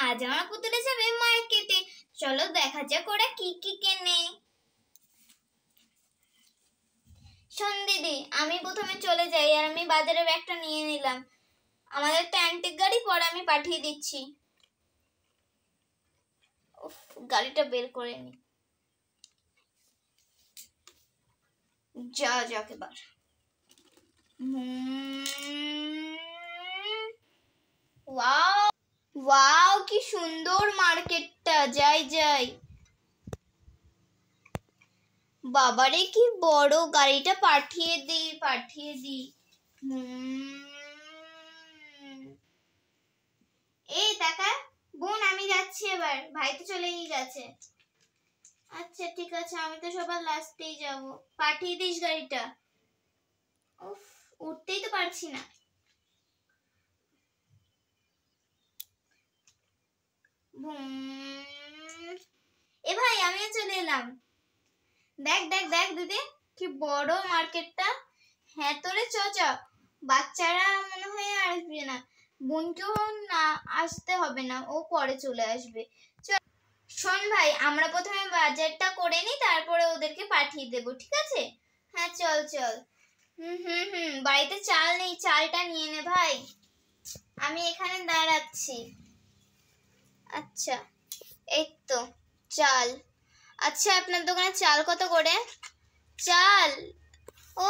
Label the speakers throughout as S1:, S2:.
S1: আজ আমার পুতুলে যাবে মার্কেটে। চলো দেখা যাক ওরা কি কি কেনে। শোন দিদি, আমি প্রথমে চলে যাই আর আমি বাজারে ব্যাগটা নিয়ে নিলাম। আমাদের তো অ্যান্টিক গাড়ি, পরে আমি পাঠিয়ে দিচ্ছি। গাড়িটা বের করে নি। যা যাক এবার। ওয়াও ওয়াও, কি সুন্দর মার্কেটটা। যাই যাই। বাবারে কি বড়, গাড়িটা পাঠিয়ে দি। এই টাকা বোন, আমি যাচ্ছি এবার, ভাই তো চলেই গেছে। আচ্ছা ঠিক আছে, আমি তো সবার লাস্টেই যাব। পাঠিয়ে দিস গাড়িটা। উফ, উঠতেই তো পারছি না। এ ভাই, আমিও চলে এলাম। দেখ দেখ দেখ দিদি, কি বড় মার্কেটটা। হ্যাঁ তোরে চ চ, বাচ্চারা মনে হয় আর আসবে না। বোনকেও না আসতে হবে না, ও পরে চলে আসবে। শোন ভাই, আমরা প্রথমে বাজারটা করে নিই, তারপরে ওদেরকে পাঠিয়ে দেবো, ঠিক আছে? হ্যাঁ চল চল। বাড়িতে চাল নেই, চালটা নিয়ে নে ভাই। আমি এখানে দাঁড়াচ্ছি। আচ্ছা, এই তো চাল। আচ্ছা, আপনার দোকানে চাল কত করে? চাল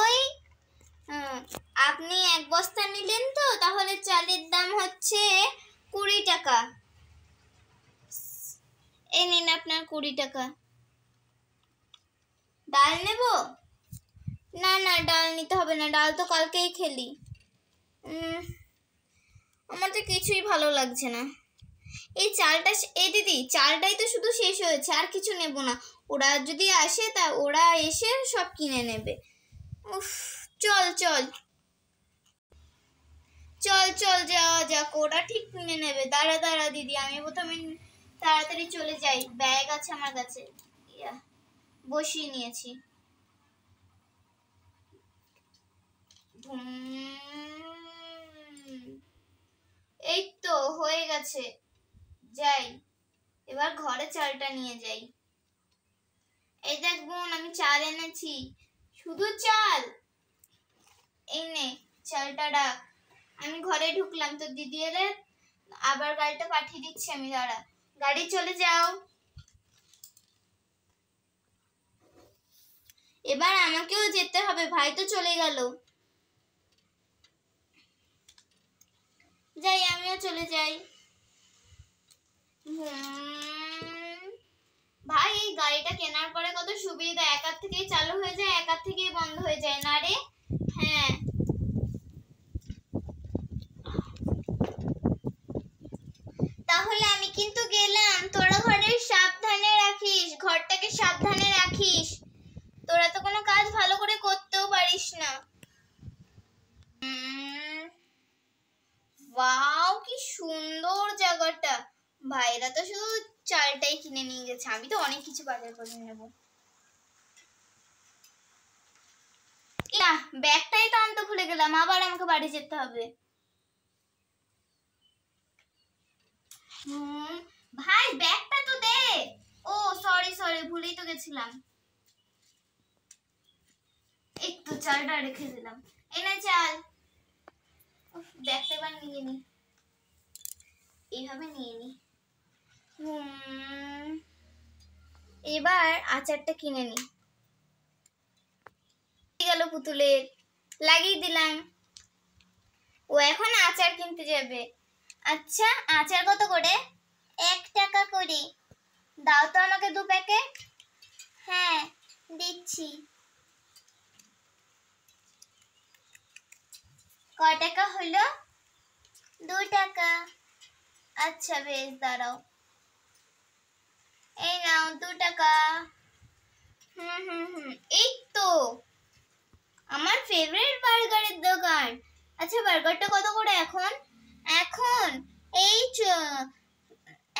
S1: ওই আপনি 1 বস্তা নিলেন তো, তাহলে চালের দাম হচ্ছে 20 টাকা। এই নিন আপনার 20 টাকা। ডাল নেব? না না, ডাল নিতে হবে না, ডাল তো কালকেই খেলি। আমার তো কিছুই ভালো লাগছে না। এই চালটা, এই দিদি, চালটাই তো শুধু শেষ হয়েছে, আর কিছু নেব না। ওরা যদি আসে, তা ওরা এসে সব কিনে নেবে। উফ, চল চল চল চল, যাওয়া যাক, ওরা ঠিক কিনে নেবে। দাঁড়া দাঁড়া দিদি, আমি প্রথমে তাড়াতাড়ি চলে যাই। ব্যাগ আছে আমার কাছে, বসিয়ে নিয়েছি। এই তো হয়ে গেছে। যাই, এবার ঘরে চালটা নিয়ে যাই। এই দেখ বোন, আমি চাল এনেছি, শুধু চাল। এই নে চালটা রাখ। আমি ঘরে ঢুকলাম, তো দিদি এলে আবার গাড়িটা পাঠিয়ে দিচ্ছি আমি। দাঁড়া, গাড়ি চলে যাও। এবার আমাকেও যেতে হবে, ভাই তো চলে গেল। যাই, আমিও চলে যাই। ভাই, এই গাড়িটা কেনার পরে কত সুবিধা, এক হাত থেকেই চালু হয়ে যায়, এক হাত থেকেই বন্ধ হয়ে যায় না রে? হ্যাঁ। তাহলে আমি কিন্তু গেলাম। তোরা ঘরটাকে সাবধানে রাখিস। তোরা তো কোনো কাজ ভালো করে করতেও পারিস না। ওয়াও, কি সুন্দর জায়গাটা। ভাইরা তো শুধু চালটাই কিনে নিয়ে গেছে, আমি তো অনেক কিছু বাজার করে নেব। না, ব্যাগটাই তো আনতে ভুলে গেলাম, আবার আমাকে বাড়ি যেতে হবে। ভাই, ব্যাগটা তো দে। ও সরি সরি, ভুলেই তো গেছিলাম। একটু চালটা রেখে দিলাম। এনে চাল। ব্যাগটা এবার নিয়ে নি, এইভাবে নিয়ে নি। এবার আচারটা কিনে নি। গেল পুতুলের, লাগিয়ে দিলাম। ও এখন আচার কিনতে যাবে। আচ্ছা, আচার কত করে? 1 টাকা করে। দাও তো আমাকে 2 প্যাকেট। হ্যাঁ দিচ্ছি। কয় টাকা হলো? 2 টাকা। আচ্ছা বেশ, দাঁড়াও। এই নাও 2 টাকা। এই তো আমার ফেভারিট বার্গারের দোকান। আচ্ছা, বার্গারটা কত করে এখন? এখন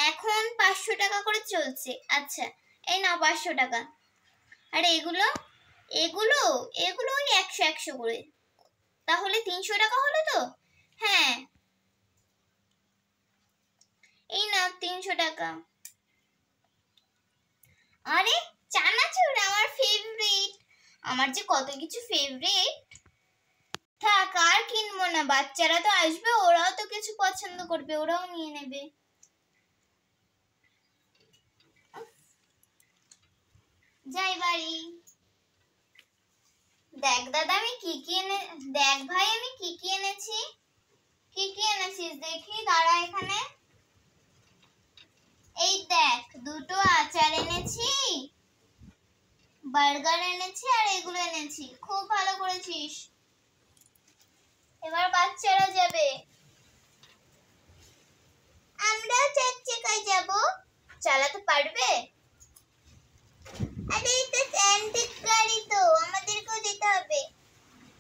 S1: এখন 500 টাকা করে চলছে। আচ্ছা, এই নাও 500 টাকা। আর এগুলো এগুলো এগুলো ওই 100 করে। তাহলে 300 টাকা হলো তো? হ্যাঁ, এই নাও 300 টাকা। আরে চানাচুর আমার ফেভারিট, আমার যে কত কিছু ফেভারিট। থাক আর কিনবো না, বাচ্চারা তো আসবে, ওরাও তো কিছু পছন্দ করবে, ওরাও নিয়ে নেবে। যাই বাড়ি। দেখ দাদা আমি কি কি দেখ ভাই আমি কি কি এনেছি। কি কি এনেছিস দেখি, দাঁড়া এখানে। এই দেখ, দুটো আচার এনেছি, বার্গার এনেছি, আর এগুলো এনেছি। খুব ভালো করেছিস। এবার বাচ্চারা যাবে, আমরাও 4 চাকায় যাব। চালাতে পারবে? আরে এটা স্যান্ডউইচ গাড়ি, তো আমাদেরকেও যেতে হবে।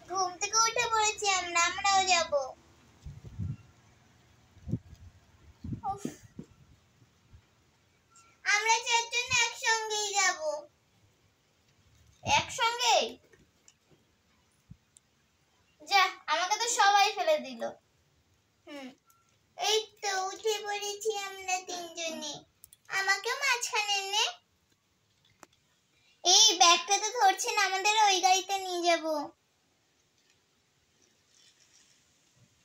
S1: ঘুম থেকে উঠে পড়েছি আমরাও যাব। আমরা 4 জন একসঙ্গেই যাব। একসঙ্গে? যা, আমাকে তো সবাই ফেলে দিল। এই তো উঠে পড়েছি আমরা 3 জনে। আমাকেও মাঝখানে নে। এই ব্যাগটা তো ধরছে না, আমাদের ওই গাড়িতে নিয়ে যাব।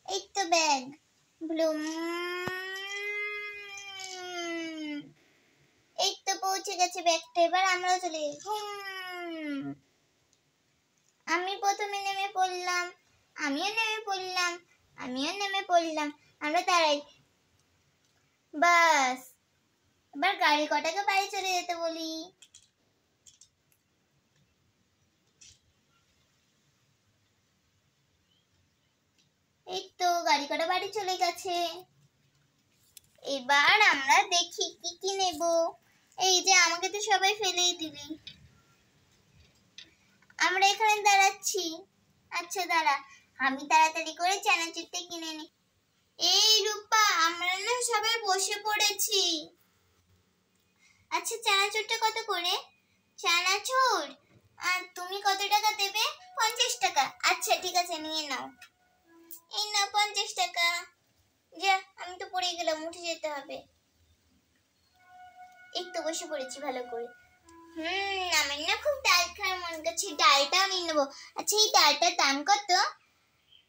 S1: এই তো ব্যাগ। ব্লুম। এই তো পৌঁছে গেছে ব্যাগটা, এবার আমরাও চলে যাই। আমি প্রথমে নেমে পড়লাম, আমিও নেমে পড়লাম। আমরা দাঁড়াই। বাস, এবার গাড়ি কটাকে বাড়ি চলে যেতে বলি। এই তো গাড়ি কটা বাড়ি চলে গেছে। এবার আমরা দেখি কি কি নেব। এই যে আমাকে তো সবাই ফেলেই দিবি। আমরা এখানে দাঁড়াচ্ছি। আচ্ছা দাঁড়া, আমি তাড়াতাড়ি করে চানাচুরটা কিনে নি। এই রূপা, আমরা না সবাই বসে পড়েছি। আচ্ছা চানাচুরটা কত করে? চানাচুর আর তুমি কত টাকা দেবে? 50 টাকা। আচ্ছা ঠিক আছে, নিয়ে নাও। এই নাও 50 টাকা। যা, আমি তো পড়ে গেলাম, উঠে যেতে হবে। এই তো বসে পড়েছি ভালো করে। আমার না খুব ডাল খাওয়ার মন করছে, ডালটাও নিয়ে নেবো। আচ্ছা এই ডালটার দাম কত?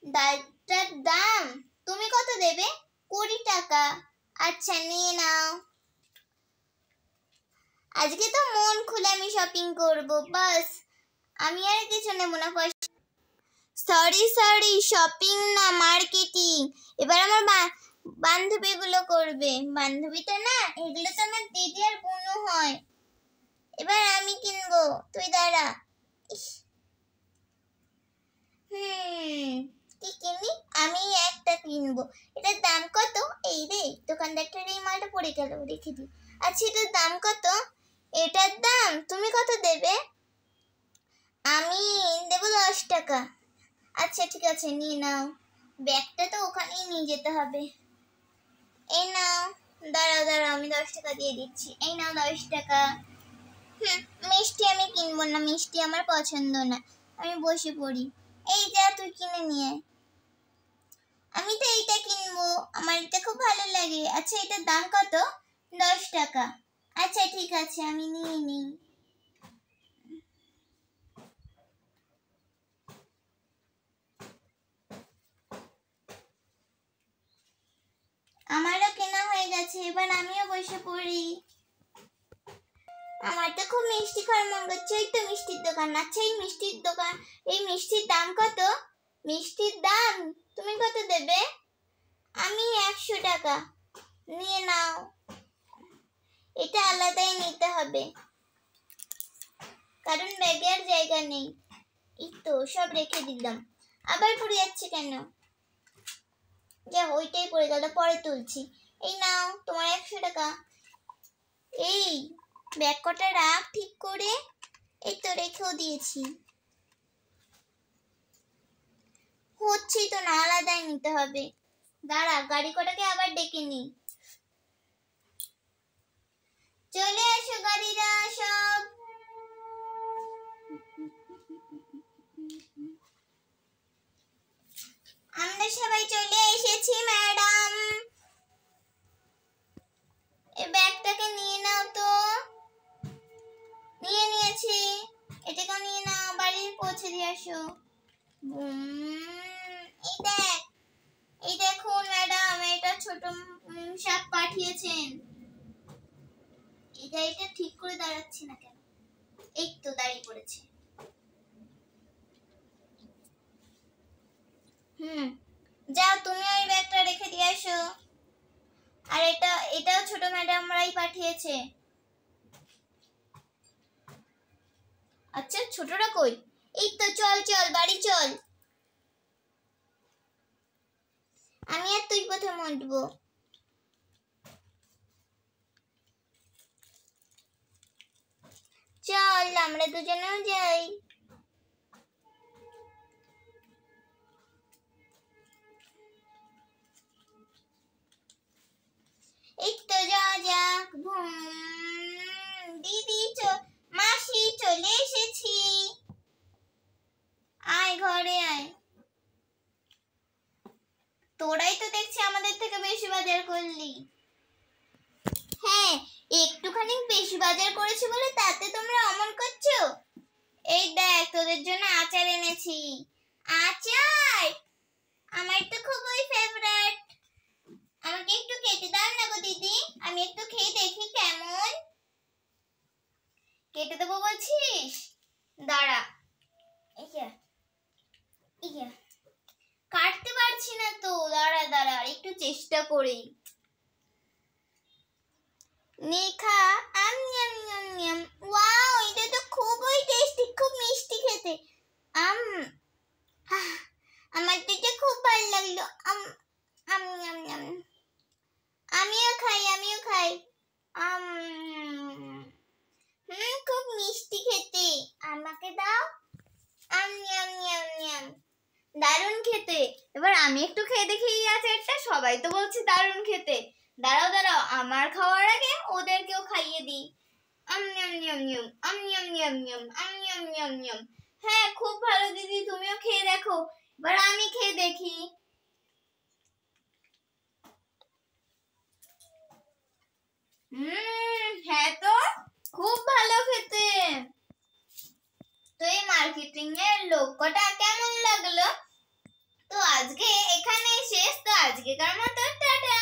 S1: ডালটার দাম তুমি কত দেবে? 20 টাকা। আচ্ছা নিয়ে নাও। আজকে তো মন খুলে আমি শপিং করব, বাস। আমি আর কিছু নেব না। সরি, শপিং না, মার্কেটিং। এবার আমার বান্ধবীগুলো করবে। বান্ধবী তো না, এগুলো তো আমার দিদি আর বোনও হয়। এবার আমি কিনবো, তুই দাঁড়া। কি কিনি? আমি একটা কিনবো। এটার দাম কত? এই রে, দোকানদারটার এই মালটা পড়ে গেল, রেখে দিই। আচ্ছা এটার দাম কত? এটার দাম তুমি কত দেবে? আমি দেবো 10 টাকা। আচ্ছা ঠিক আছে, নিয়ে নাও। ব্যাগটা তো ওখানেই নিয়ে যেতে হবে। এই নাও। দাঁড়াও, আমি 10 টাকা দিয়ে দিচ্ছি। এই নাও 10 টাকা। মিষ্টি আমি কিনবো না, মিষ্টি আমার পছন্দ না। আমি বসে পড়ি। এই যা, তুই কিনে নিয়ে। আমি তো এইটা কিনবো, আমার এটা খুব ভালো লাগে। আচ্ছা এটার দাম কত? 10 টাকা। আচ্ছা ঠিক আছে, আমি নিয়ে নিই। আমারও কেনা হয়ে গেছে, এবার আমিও বসে পড়ি। আমার তো খুব মিষ্টি খাওয়ার মন করছে। ওই তো মিষ্টির দোকান। আচ্ছা এই মিষ্টির দোকান, এই মিষ্টির দাম কত? মিষ্টির দাম তুমি কত দেবে? আমি 100 টাকা। নিয়ে নাও। এটা আলাদাই নিতে হবে, কারণ ব্যাগে আর জায়গা নেই। এই তো সব রেখে দিলাম। আবার পড়ে যাচ্ছে কেন? যা, ওইটাই পড়ে গেল, পরে তুলছি। এই নাও তোমার 100 টাকা। এই ব্যাগ কটা রাখ ঠিক করে। এই তো রেখেও দিয়েছি। হচ্ছেই তো না, আলাদাই নিতে হবে। দাঁড়া, গাড়ি কটাকে আবার ডেকে নি। চলে এসো গাড়িরা সব। আমরা সবাই চলে এসেছি ম্যাডাম। আসো। এই দেখুন ম্যাডাম, এটা ছোট সাপ পাঠিয়েছেন। এটা ঠিক করে দাঁড়াচ্ছি না কেন? এই তো দাঁড়িয়ে পড়েছে। যাও তুমি ওই ব্যাগটা রেখে দিয়ে আসো। আর এটাও ছোট ম্যাডামরাই পাঠিয়েছে। আচ্ছা ছোটরা কই? এই তো, চল চল বাড়ি চল। আমি আর তুই প্রথম উঠবো। চল আমরা দুজনেও যাই। এই তো যাওয়া যাক। দিদি মাসি চলে এসেছি। আয় ঘরে আয়। তোরাই তো দেখছি আমাদের থেকে বেশি বাজার করলি। হ্যাঁ, একটুখানি বেশি বাজার করেছি বলে তাতে তোমরা অমন করছো। এই দেখ তোদের জন্য আচার এনেছি। আচার? আমার তো খুবই ফেভারিট। আমাকে একটু কেটে দাও না গো দিদি, আমি একটু খেয়ে দেখি কেমন। কেটে দেবো বলছিস? দাঁড়া। কাটতে পারছি না তো, দাঁড়া দাঁড়া একটু চেষ্টা করি। নেখা। ওয়াও, এটা তো খুবই টেস্টি, খুব মিষ্টি খেতে। আমার তো এটা খুব ভালো লাগলো। আমিও খাই। খুব মিষ্টি খেতে, আমাকে দাও। দারুণ খেতে। এবার আমি একটু খেয়ে দেখি এই আচারটা, সবাই তো বলছে দারুণ খেতে। দাঁড়াও আমার খাওয়ার আগে ওদেরকেও খাইয়ে দিই। হ্যাঁ খুব ভালো দিদি, তুমিও খেয়ে দেখো। এবার আমি খেয়ে দেখি। হ্যাঁ তো খুব ভালো খেতে। তো এই মার্কেটিং এর লোকটা কেমন লাগলো? তো আজকে এখানেই শেষ। তো আজকেকার মতো টাটা।